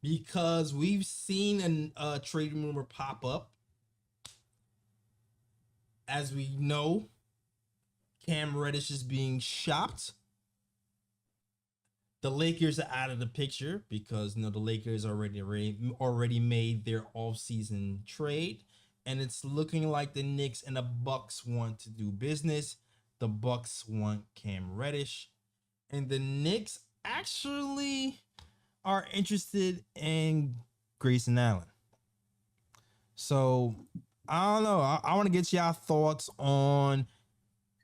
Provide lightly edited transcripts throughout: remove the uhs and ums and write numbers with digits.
because we've seen a trade rumor pop up. As we know, Cam Reddish is being shopped. The Lakers are out of the picture because the Lakers already made their offseason trade, and it's looking like the Knicks and the Bucks want to do business. The Bucks want Cam Reddish, and the Knicks actually are interested in Grayson Allen. So I don't know. I want to get y'all thoughts on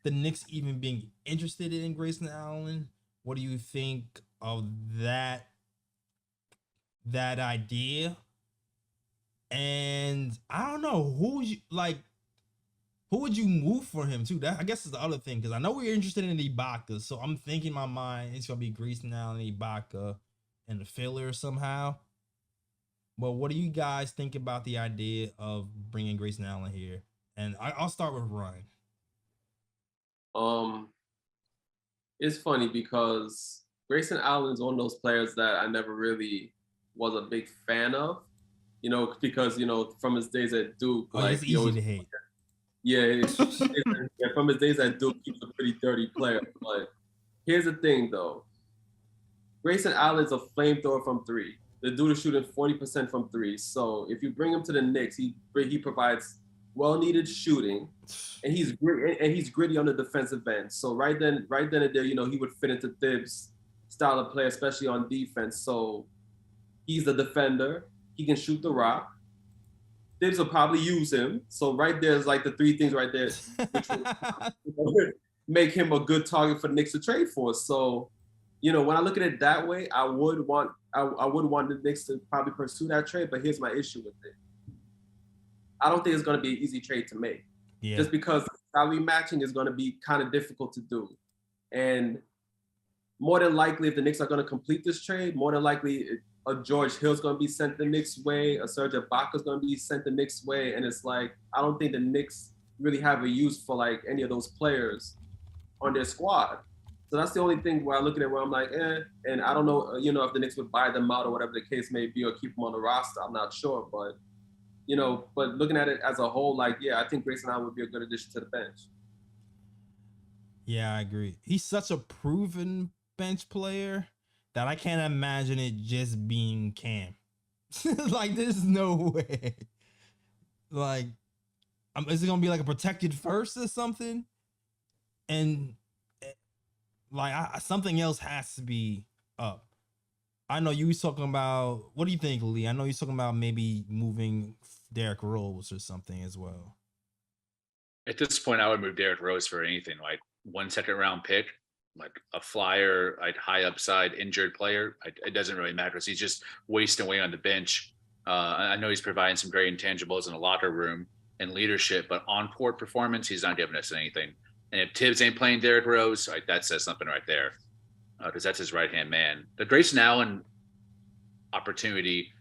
the Knicks even being interested in Grayson Allen. What do you think of that idea? And I don't know who would you like. Who would you move for him too? That I guess is the other thing because I know we're interested in Ibaka, so I'm thinking in my mind it's gonna be Grayson Allen, Ibaka, and the filler somehow. But what do you guys think about the idea of bringing Grayson Allen here? And I'll start with Ryan. It's funny because Grayson Allen is one of those players that I never really was a big fan of, because from his days at Duke, It's easy to hate. Yeah, from his days at Duke, he was a pretty dirty player. But here's the thing, though. Grayson Allen is a flamethrower from three. The dude is shooting 40% from three. So if you bring him to the Knicks, he provides well-needed shooting, and he's gritty on the defensive end. So right then and there, he would fit into Thibs' style of play, especially on defense. So he's the defender. He can shoot the rock. Thibs will probably use him. So right there's like the three things right there, which would make him a good target for the Knicks to trade for. So, when I look at it that way, I would want the Knicks to probably pursue that trade. But here's my issue with it. I don't think it's going to be an easy trade to make. Yeah. Just because salary matching is going to be kind of difficult to do. And more than likely, if the Knicks are going to complete this trade, more than likely a George Hill's going to be sent the Knicks way, a Serge Ibaka's going to be sent the Knicks way. And it's like, I don't think the Knicks really have a use for like any of those players on their squad. So that's the only thing where I look at it where I'm like, and I don't know, if the Knicks would buy them out or whatever the case may be or keep them on the roster. I'm not sure, but but looking at it as a whole, like, yeah, I think Grayson Allen would be a good addition to the bench. Yeah, I agree. He's such a proven bench player that I can't imagine it just being Cam. Like, there's no way. Like, is it gonna be like a protected first or something? And like, something else has to be up. I know you was talking about. What do you think, Lee? I know you're talking about maybe moving Derrick Rose or something as well. At this point, I would move Derrick Rose for anything, like 1 second round pick, like a flyer, like high upside injured player. It doesn't really matter because he's just wasting away on the bench. I know he's providing some great intangibles in the locker room and leadership, but on court performance, he's not giving us anything. And if Tibbs ain't playing Derrick Rose, that says something right there, because that's his right-hand man. The Grayson Allen opportunity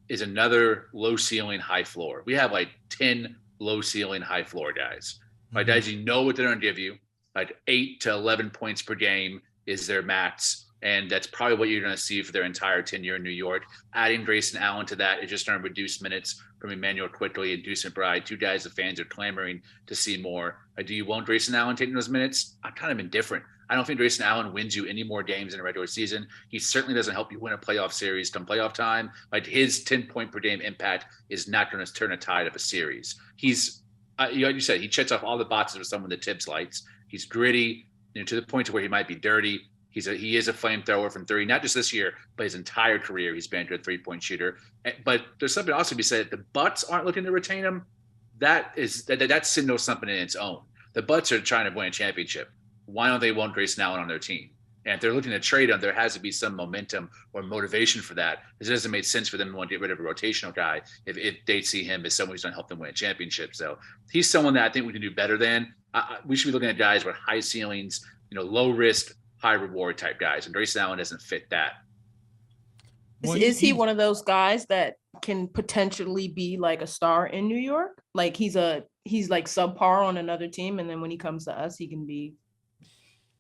is another low ceiling, high floor. We have like 10 low ceiling, high floor guys. My guys, you know what they're going to give you. Like 8 to 11 points per game is their max. And that's probably what you're going to see for their entire tenure in New York. Adding Grayson Allen to that is just going to reduce minutes from Emmanuel Quickly and Deuce McBride, two guys the fans are clamoring to see more. Do you want Grayson Allen taking those minutes? I'm kind of indifferent. I don't think Grayson Allen wins you any more games in a regular season. He certainly doesn't help you win a playoff series come playoff time. Like, his 10-point per game impact is not going to turn a tide of a series. He's, like you said, he checks off all the boxes with someone that Tibbs likes. He's gritty, to the point to where he might be dirty. He is a flamethrower from three, not just this year, but his entire career. He's been a good 3-point shooter. But there's something also to be said. The Bucks aren't looking to retain him. That signals something in its own. The Bucks are trying to win a championship. Why don't they want Grayson Allen on their team? And if they're looking to trade him, there has to be some momentum or motivation for that. It doesn't make sense for them to want to get rid of a rotational guy if they see him as someone who's going to help them win a championship. So he's someone that I think we can do better than. We should be looking at guys with high ceilings, low risk, high reward type guys. And Grayson Allen doesn't fit that. Is he one of those guys that can potentially be like a star in New York? Like he's like subpar on another team, and then when he comes to us, he can be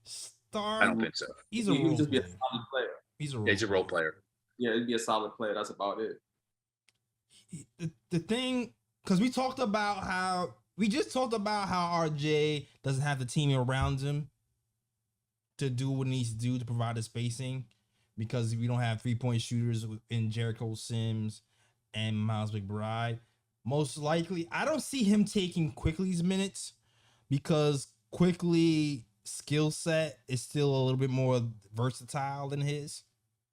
star. I don't think so. He's a role just be a player. solid player. He's a role role player. Yeah, it'd be a solid player. That's about it. The thing, because we just talked about how RJ doesn't have the team around him to do what he needs to do to provide the spacing, because we don't have 3-point shooters in Jericho Sims and Miles McBride. Most likely, I don't see him taking Quickly's minutes, because Quickly skill set is still a little bit more versatile than his.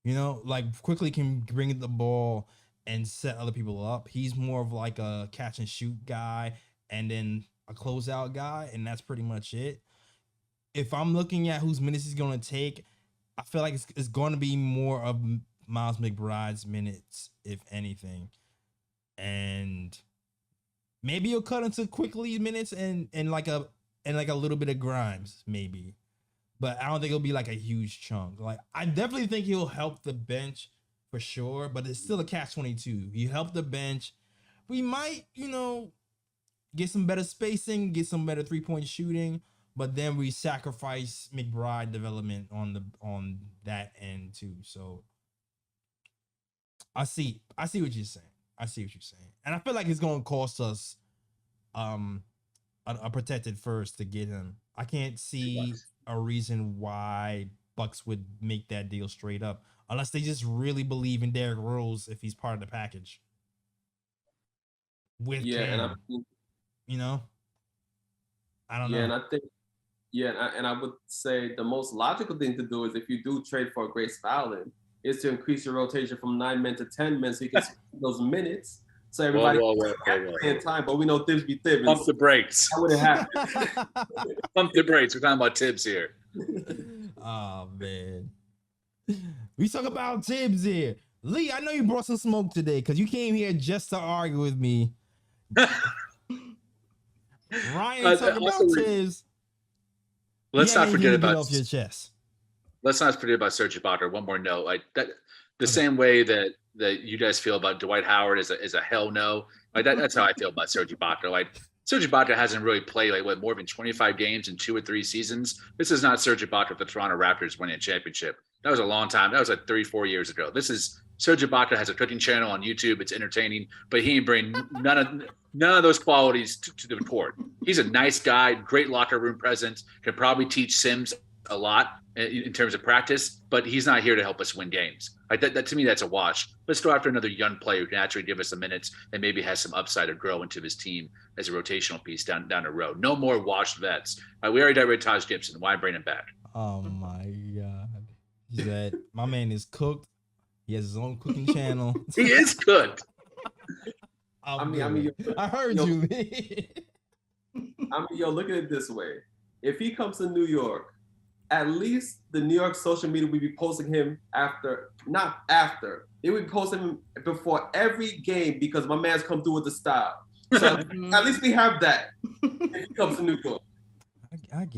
You know, like Quickly can bring the ball and set other people up. He's more of like a catch and shoot guy and then a closeout guy, and that's pretty much it. If I'm looking at whose minutes he's going to take, I feel like it's going to be more of Miles McBride's minutes, if anything. And maybe he'll cut into Quickly minutes and like a little bit of Grimes, maybe. But I don't think it'll be like a huge chunk. Like, I definitely think he'll help the bench for sure, but it's still a catch-22. You help the bench. We might, get some better spacing, get some better 3-point shooting, but then we sacrifice McBride development on that end too. So I see what you're saying. And I feel like it's going to cost us a protected first to get him. I can't see a reason why Bucks would make that deal straight up, unless they just really believe in Derrick Rose if he's part of the package. With Cam, I don't know. And I think, and I would say the most logical thing to do is, if you do trade for Grayson Allen, is to increase your rotation from 9 men to 10 men, so you can those minutes. So everybody playing time, but we know Tibbs be Tibbs. Pump the brakes. That wouldn't happen. Pump the brakes. We're talking about Tibbs here. Oh man, we talk about Tibbs here. Lee, I know you brought some smoke today because you came here just to argue with me. Ryan, talk about Tibbs. Let's not forget about off your chest. Let's not forget about Serge Ibaka. One more note, same way that you guys feel about Dwight Howard is a hell no. Like that's how I feel about Serge Ibaka. Like, Serge Ibaka hasn't really played more than 25 games in 2 or 3 seasons. This is not Serge Ibaka of the Toronto Raptors winning a championship. That was a long time. That was 3-4 years ago. This is Serge Ibaka has a cooking channel on YouTube. It's entertaining, but he ain't bring none of those qualities to the court. He's a nice guy, great locker room presence, can probably teach Sims a lot in terms of practice, but he's not here to help us win games. Like that to me, that's a wash. Let's go after another young player who can actually give us the minutes and maybe has some upside to grow into his team as a rotational piece down the road. No more washed vets. We already got rid of Taj Gibson. Why bring him back? Oh my God. My man is cooked. He has his own cooking channel. He is cooked. I heard you. Look at it this way. If he comes to New York, at least the New York social media will be posting him not after. They would be posting him before every game, because my man's come through with the style. So at least we have that if he comes to New York.